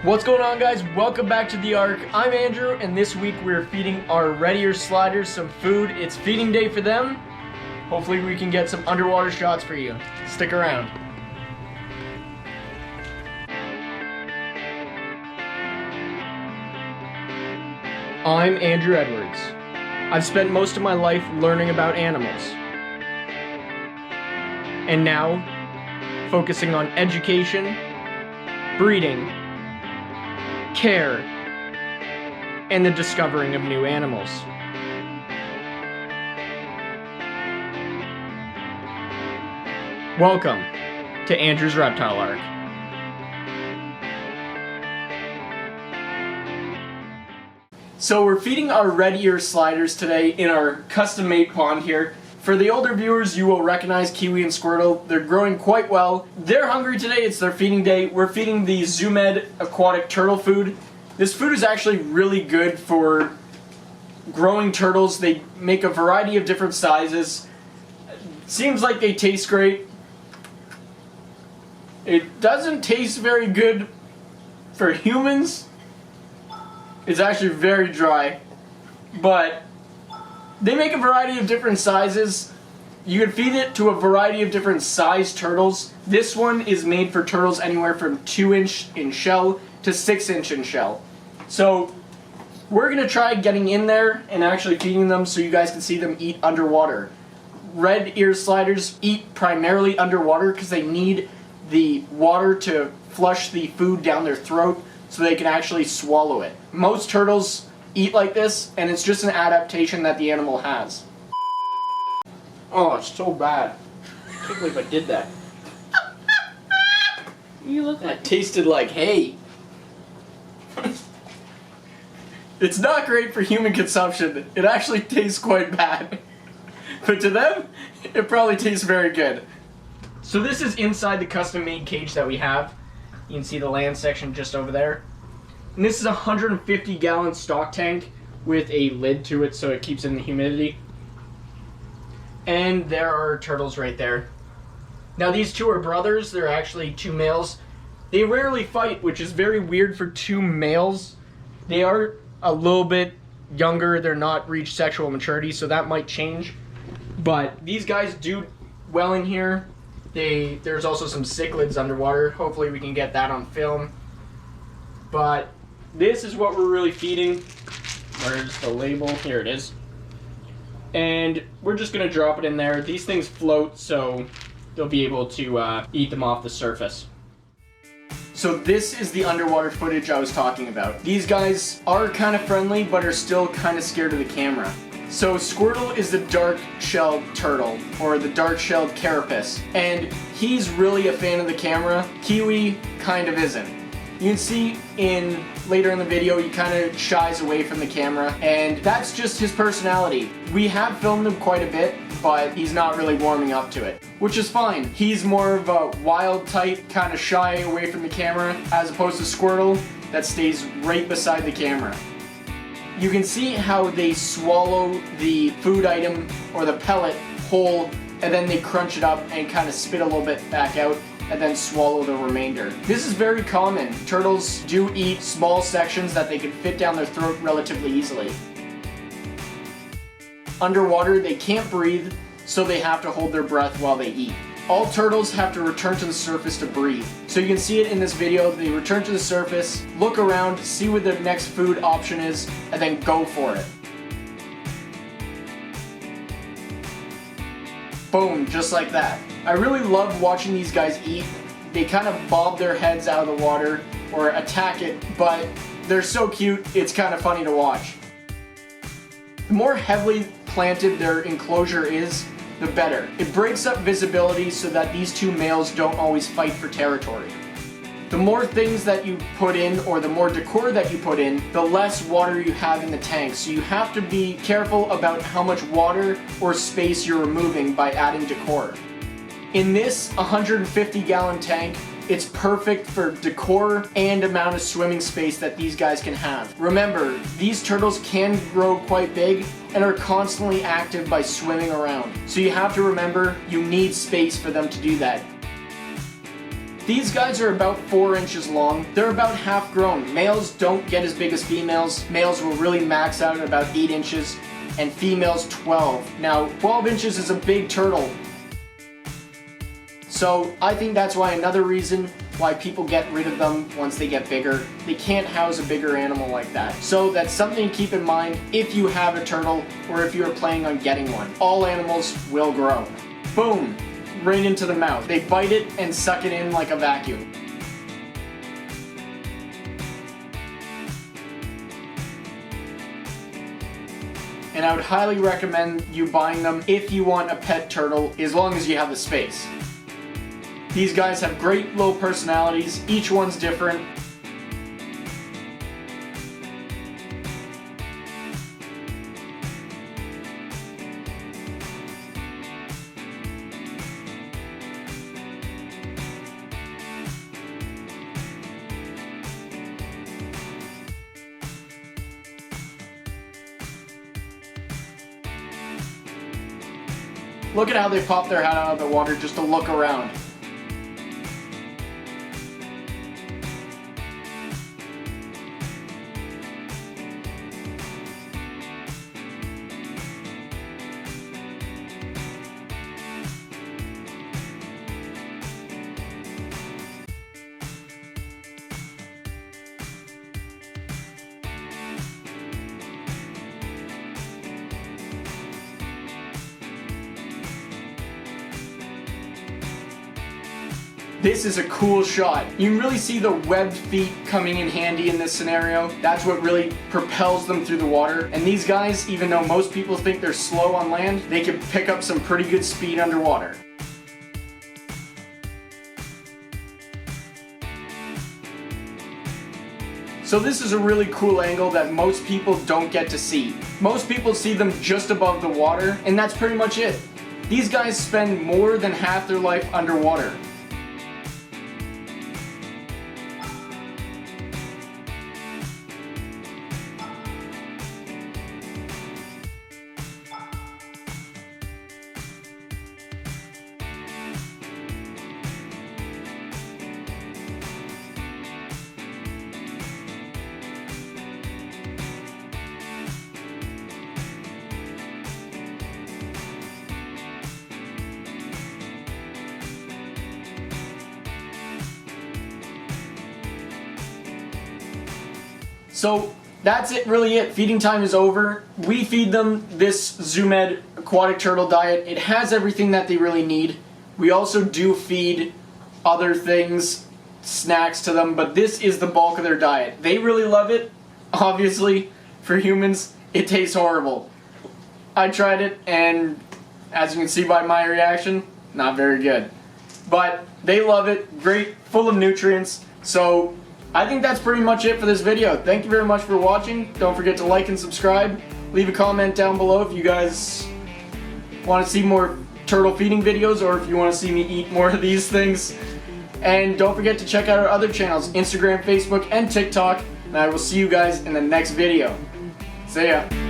What's going on, guys? Welcome back to the Ark. I'm Andrew, and this week we're feeding our red ear sliders some food. It's feeding day for them. Hopefully we can get some underwater shots for you. Stick around. I'm Andrew Edwards. I've spent most of my life learning about animals. And now, focusing on education, breeding, care, and the discovering of new animals. Welcome to Andrew's Reptile Ark. So we're feeding our red ear sliders today in our custom-made pond here. For the older viewers, you will recognize Kiwi and Squirtle. They're growing quite well. They're hungry today, it's their feeding day. We're feeding the Zoomed aquatic turtle food. This food is actually really good for growing turtles. They make a variety of different sizes. Seems like they taste great. It doesn't taste very good for humans. It's actually very dry, but they make a variety of different sizes. You can feed it to a variety of different size turtles. This one is made for turtles anywhere from 2-inch in shell to 6-inch in shell. So we're going to try getting in there and actually feeding them so you guys can see them eat underwater. Red ear sliders eat primarily underwater because they need the water to flush the food down their throat so they can actually swallow it. Most turtles eat like this, and it's just an adaptation that the animal has. Oh, it's so bad. I can't believe I did that. You look like that tasted like hay. It's not great for human consumption. It actually tastes quite bad. But to them, it probably tastes very good. So this is inside the custom-made cage that we have. You can see the land section just over there. And this is a 150-gallon stock tank with a lid to it so it keeps in the humidity. And there are turtles right there. Now these two are brothers. They're actually two males. They rarely fight, which is very weird for two males. They are a little bit younger. They're not reached sexual maturity, so that might change. But these guys do well in here. There's also some cichlids underwater. Hopefully we can get that on film. But this is what we're really feeding. Where's the label? Here it is. And we're just going to drop it in there. These things float, so they'll be able to eat them off the surface. So this is the underwater footage I was talking about. These guys are kind of friendly, but are still kind of scared of the camera. So Squirtle is the dark-shelled turtle, or the dark-shelled carapace, and he's really a fan of the camera. Kiwi kind of isn't. You can see later in the video he kind of shies away from the camera, and that's just his personality. We have filmed him quite a bit, but he's not really warming up to it, which is fine. He's more of a wild type, kind of shy away from the camera, as opposed to Squirtle that stays right beside the camera. You can see how they swallow the food item or the pellet whole, and then they crunch it up and kind of spit a little bit back out and then swallow the remainder. This is very common. Turtles do eat small sections that they can fit down their throat relatively easily. Underwater, they can't breathe, so they have to hold their breath while they eat. All turtles have to return to the surface to breathe. So you can see it in this video. They return to the surface, look around, see what their next food option is, and then go for it. Boom, just like that. I really love watching these guys eat. They kind of bob their heads out of the water or attack it, but they're so cute, it's kind of funny to watch. The more heavily planted their enclosure is, the better. It breaks up visibility so that these two males don't always fight for territory. The more things that you put in, or the more decor that you put in, the less water you have in the tank. So you have to be careful about how much water or space you're removing by adding decor. In this 150-gallon tank, it's perfect for decor and amount of swimming space that these guys can have. Remember, these turtles can grow quite big and are constantly active by swimming around. So you have to remember, you need space for them to do that. These guys are about 4 inches long. They're about half grown. Males don't get as big as females. Males will really max out at about 8 inches and females 12. Now, 12 inches is a big turtle. So I think that's why another reason why people get rid of them once they get bigger. They can't house a bigger animal like that. So that's something to keep in mind if you have a turtle or if you're planning on getting one. All animals will grow. Boom! Right into the mouth. They bite it and suck it in like a vacuum. And I would highly recommend you buying them if you want a pet turtle, as long as you have the space. These guys have great little personalities. Each one's different. Look at how they pop their head out of the water just to look around. This is a cool shot. You can really see the webbed feet coming in handy in this scenario. That's what really propels them through the water. And these guys, even though most people think they're slow on land, they can pick up some pretty good speed underwater. So this is a really cool angle that most people don't get to see. Most people see them just above the water, and that's pretty much it. These guys spend more than half their life underwater. So that's it, really it. Feeding time is over. We feed them this Zoo Med aquatic turtle diet. It has everything that they really need. We also do feed other things, snacks to them, but this is the bulk of their diet. They really love it. Obviously, for humans, it tastes horrible. I tried it, and as you can see by my reaction, not very good. But they love it. Great, full of nutrients. So I think that's pretty much it for this video. Thank you very much for watching. Don't forget to like and subscribe. Leave a comment down below if you guys want to see more turtle feeding videos or if you want to see me eat more of these things. And don't forget to check out our other channels, Instagram, Facebook, and TikTok. And I will see you guys in the next video. See ya.